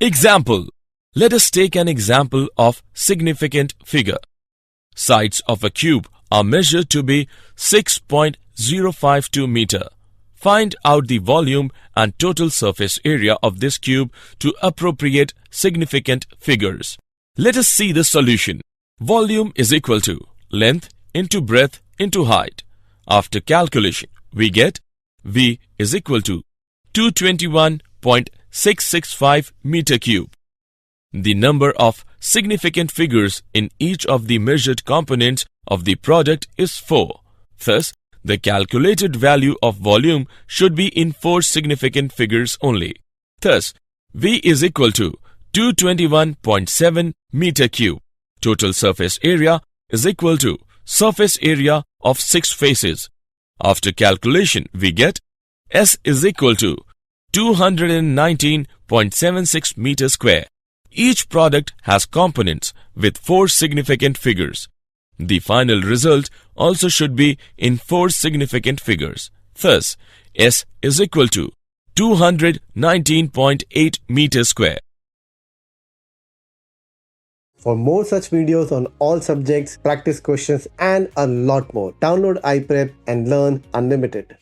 Example. Let us take an example of significant figure. Sides of a cube are measured to be 6.052 meter. Find out the volume and total surface area of this cube to appropriate significant figures. Let us see the solution. Volume is equal to length into breadth into height. After calculation, we get V is equal to 221.665 meter cube. The number of significant figures in each of the measured components of the product is 4. Thus, the calculated value of volume should be in 4 significant figures only. Thus, V is equal to 221.7 meter cube. Total surface area is equal to surface area of 6 faces. After calculation, we get S is equal to 219.76 meter square. Each product has components with 4 significant figures. The final result also should be in 4 significant figures. Thus, S is equal to 219.8 meter square. For more such videos on all subjects, practice questions and a lot more, download iPrep and learn unlimited.